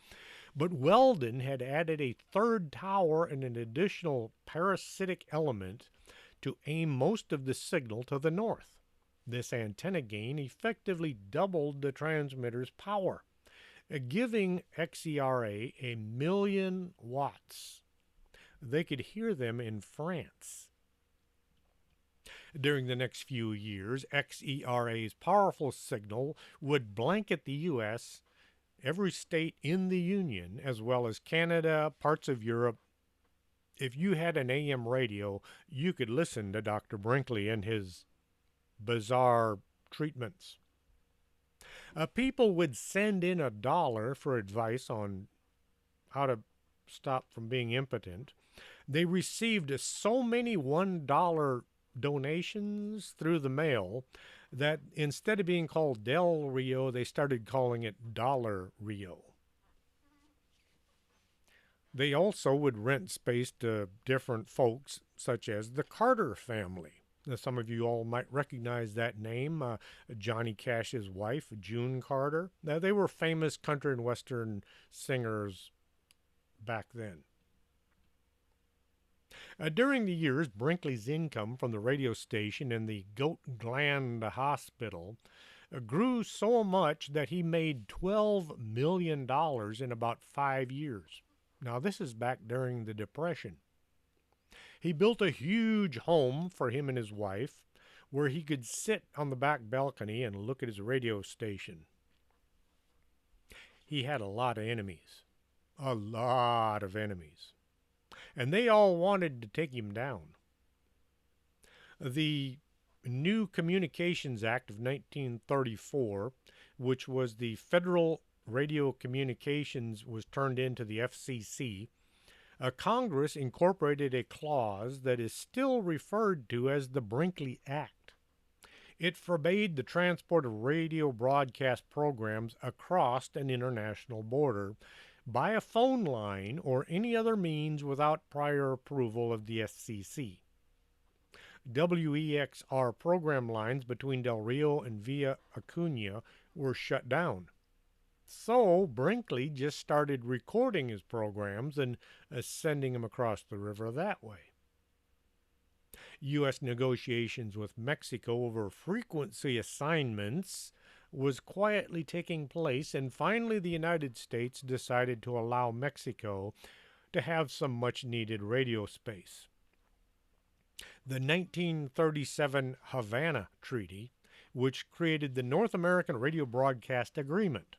but Weldon had added a third tower and an additional parasitic element to aim most of the signal to the north. This antenna gain effectively doubled the transmitter's power, giving XERA 1,000,000 watts they could hear them in France. During the next few years, XERA's powerful signal would blanket the U.S., every state in the Union, as well as Canada, parts of Europe. If you had an AM radio, you could listen to Dr. Brinkley and his bizarre treatments. People would send in $1 for advice on how to stop from being impotent. They received so many $1 donations through the mail that instead of being called Del Rio, they started calling it Dollar Rio. They also would rent space to different folks, such as the Carter family. Now, some of you all might recognize that name, Johnny Cash's wife, June Carter. Now, they were famous country and western singers back then. During the years, Brinkley's income from the radio station and the Goat Gland Hospital grew so much that he made $12 million in about 5 years. Now, this is back during the Depression. He built a huge home for him and his wife where he could sit on the back balcony and look at his radio station. He had a lot of enemies. A lot of enemies. And they all wanted to take him down. The new Communications Act of 1934, which was the Federal Radio Communications, was turned into the FCC. Congress incorporated a clause that is still referred to as the Brinkley Act. It forbade the transport of radio broadcast programs across an international border by a phone line or any other means without prior approval of the FCC. WEXR program lines between Del Rio and Villa Acuna were shut down. So Brinkley just started recording his programs and sending them across the river that way. U.S. negotiations with Mexico over frequency assignments was quietly taking place, and finally the United States decided to allow Mexico to have some much-needed radio space. The 1937 Havana Treaty, which created the North American Radio Broadcast Agreement.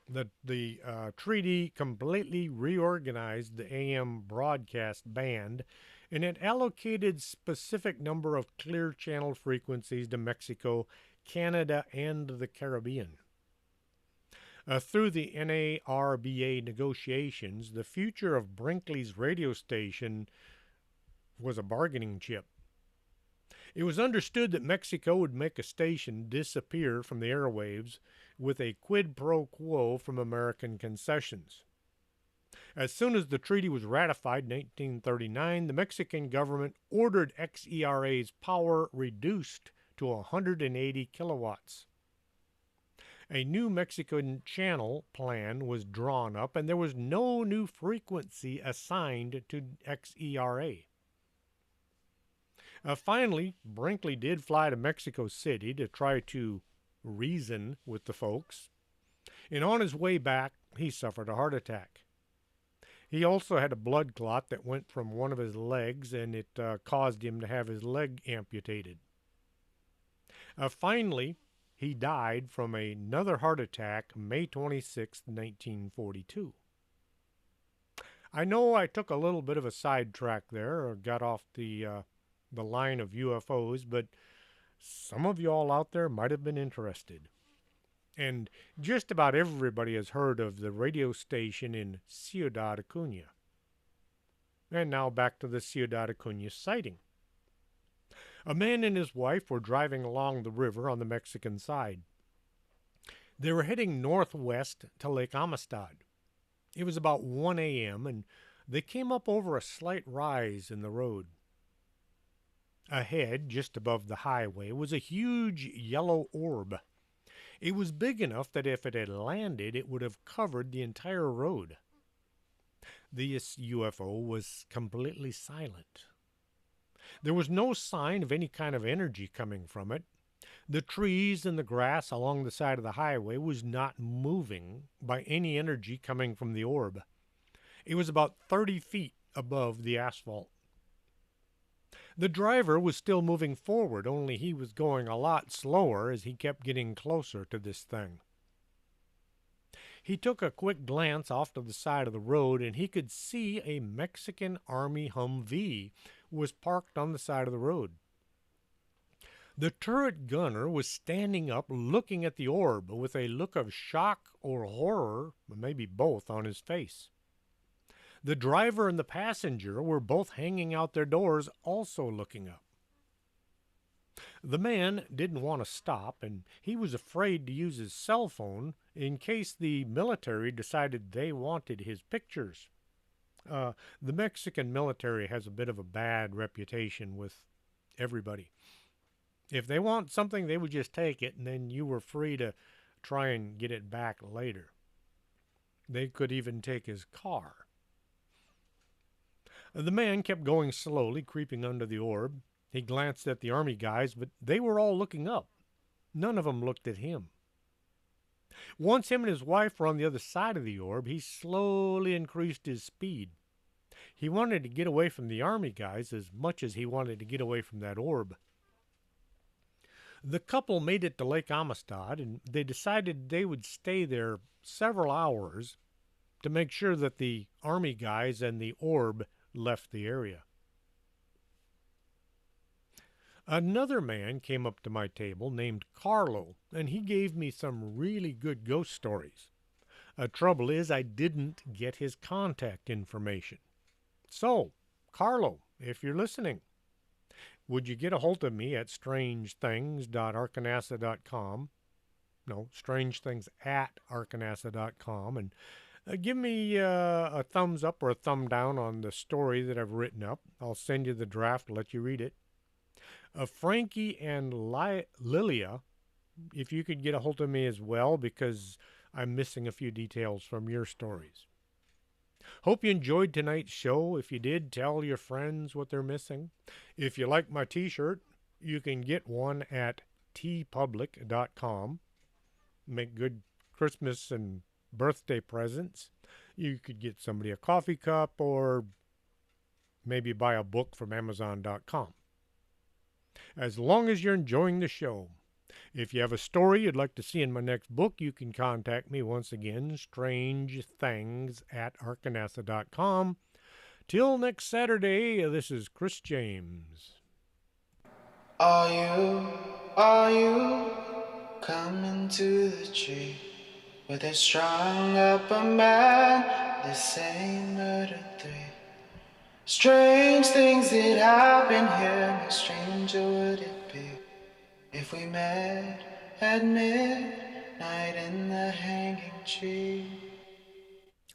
The treaty completely reorganized the AM broadcast band, and it allocated specific number of clear channel frequencies to Mexico, Canada, and the Caribbean. Through the NARBA negotiations, the future of Brinkley's radio station was a bargaining chip. It was understood that Mexico would make a station disappear from the airwaves with a quid pro quo from American concessions. As soon as the treaty was ratified in 1839, the Mexican government ordered XERA's power reduced to 180 kilowatts. A new Mexican channel plan was drawn up, and there was no new frequency assigned to XERA. Finally, Brinkley did fly to Mexico City to try to reason with the folks, and on his way back, he suffered a heart attack. He also had a blood clot that went from one of his legs, and it caused him to have his leg amputated. Finally, he died from another heart attack May 26, 1942. I know I took a little bit of a sidetrack there, or got off the line of UFOs, but some of you all out there might have been interested. And just about everybody has heard of the radio station in Ciudad Acuna. And now back to the Ciudad Acuna sighting. A man and his wife were driving along the river on the Mexican side. They were heading northwest to Lake Amistad. It was about 1 a.m., and they came up over a slight rise in the road. Ahead, just above the highway, was a huge yellow orb. It was big enough that if it had landed, it would have covered the entire road. This UFO was completely silent. There was no sign of any kind of energy coming from it. The trees and the grass along the side of the highway was not moving by any energy coming from the orb. It was about 30 feet above the asphalt. The driver was still moving forward, only he was going a lot slower as he kept getting closer to this thing. He took a quick glance off to the side of the road and he could see a Mexican Army Humvee was parked on the side of the road. The turret gunner was standing up looking at the orb with a look of shock or horror, maybe both, on his face. The driver and the passenger were both hanging out their doors, also looking up. The man didn't want to stop, and he was afraid to use his cell phone in case the military decided they wanted his pictures. The Mexican military has a bit of a bad reputation with everybody. If they want something, they would just take it, and then you were free to try and get it back later. They could even take his car. The man kept going slowly, creeping under the orb. He glanced at the army guys, but they were all looking up. None of them looked at him. Once him and his wife were on the other side of the orb, he slowly increased his speed. He wanted to get away from the army guys as much as he wanted to get away from that orb. The couple made it to Lake Amistad, and they decided they would stay there several hours to make sure that the army guys and the orb left the area. Another man came up to my table named Carlo, and he gave me some really good ghost stories. Trouble is, I didn't get his contact information. So, Carlo, if you're listening, would you get a hold of me at strangethings.arkanasa.com? No, strangethings@arkanasa.com, and give me a thumbs up or a thumb down on the story that I've written up. I'll send you the draft, let you read it. Frankie and Lilia, if you could get a hold of me as well, because I'm missing a few details from your stories. Hope you enjoyed tonight's show. If you did, tell your friends what they're missing. If you like my t-shirt, you can get one at tpublic.com. Make good Christmas and birthday presents. You could get somebody a coffee cup or maybe buy a book from amazon.com. As long as you're enjoying the show. If you have a story you'd like to see in my next book, you can contact me once again, strangethings@arkanasa.com. Till next Saturday, this is Chris James. Are you coming to the tree where they strung up a man? They say murder 3. Strange things that happen here, how stranger would it be if we met at midnight in the hanging tree?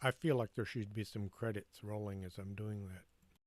I feel like there should be some credits rolling as I'm doing that.